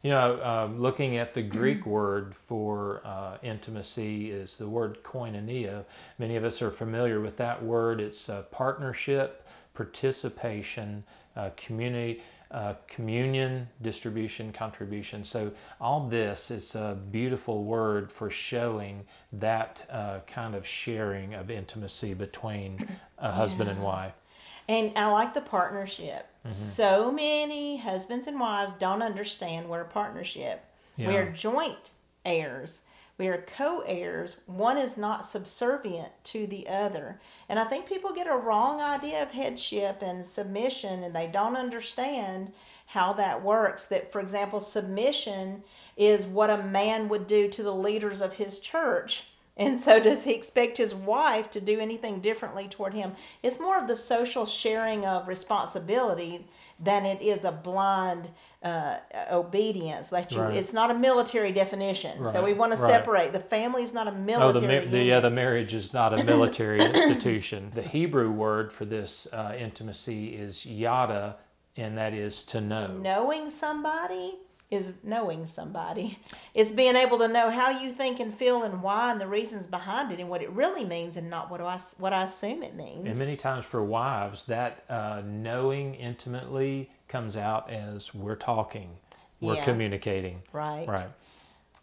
Looking at the Greek word for intimacy is the word koinonia. Many of us are familiar with that word. It's partnership, participation, community, communion, distribution, contribution. So all this is a beautiful word for showing that kind of sharing of intimacy between a husband and wife. And I like the partnership. So many husbands and wives don't understand we're a partnership. Yeah. We're joint heirs. We are co-heirs. One is not subservient to the other. And I think people get a wrong idea of headship and submission, and they don't understand how that works. That, for example, submission is what a man would do to the leaders of his church. And so does he expect his wife to do anything differently toward him? It's more of the social sharing of responsibility than it is a blind obedience. Right. It's not a military definition. Right. So we want to separate. The family is not a military unit. The marriage is not a military institution. The Hebrew word for this intimacy is yada, and that is to know. Knowing somebody is knowing somebody. It's being able to know how you think and feel and why and the reasons behind it and what it really means and not what I assume it means. And many times for wives, that knowing intimately comes out as we're talking, we're communicating. Right.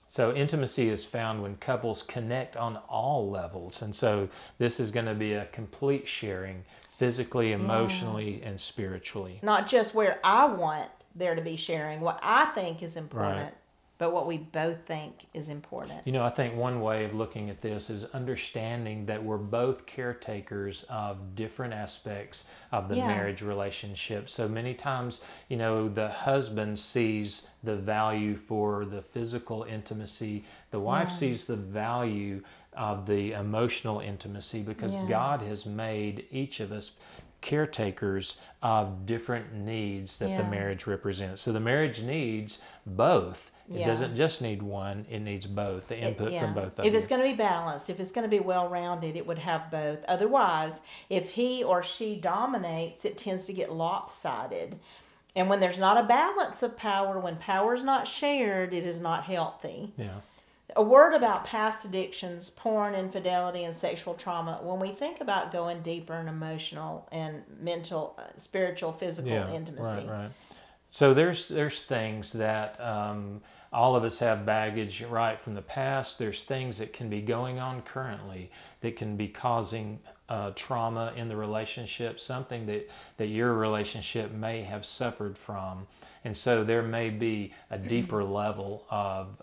So intimacy is found when couples connect on all levels. And so this is going to be a complete sharing, physically, emotionally, and spiritually. Not just where I want there to be sharing, what I think is important, but what we both think is important. I think one way of looking at this is understanding that we're both caretakers of different aspects of the marriage relationship. So many times, the husband sees the value for the physical intimacy. The wife sees the value of the emotional intimacy because God has made each of us caretakers of different needs that the marriage represents. So the marriage needs both. It doesn't just need one, it needs both, the input from both of you. If it's going to be balanced, if it's going to be well-rounded, it would have both. Otherwise, if he or she dominates, it tends to get lopsided. And when there's not a balance of power, when power is not shared, it is not healthy. Yeah. A word about past addictions, porn, infidelity, and sexual trauma. When we think about going deeper in emotional and mental, spiritual, physical intimacy. Right. So there's things that all of us have baggage right from the past. There's things that can be going on currently that can be causing trauma in the relationship, something that your relationship may have suffered from. And so there may be a deeper level of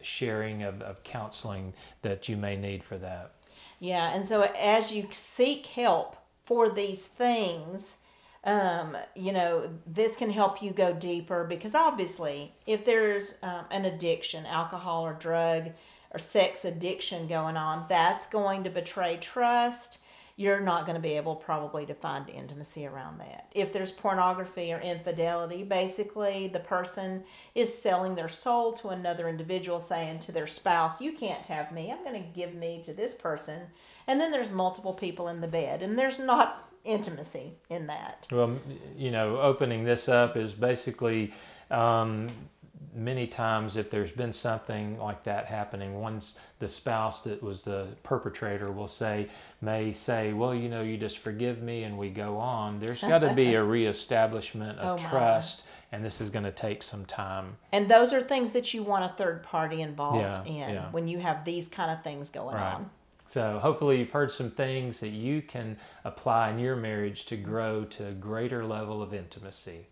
sharing of counseling that you may need for that. Yeah, and so as you seek help for these things, this can help you go deeper, because obviously if there's an addiction, alcohol or drug or sex addiction going on, that's going to betray trust. You're not going to be able probably to find intimacy around that. If there's pornography or infidelity, basically the person is selling their soul to another individual, saying to their spouse, you can't have me, I'm going to give me to this person. And then there's multiple people in the bed, and there's not intimacy in that. Well, opening this up is basically many times if there's been something like that happening, once the spouse that was the perpetrator may say, well, you just forgive me and we go on. There's got to be a reestablishment of trust, and this is going to take some time. And those are things that you want a third party involved in when you have these kind of things going on. So hopefully you've heard some things that you can apply in your marriage to grow to a greater level of intimacy.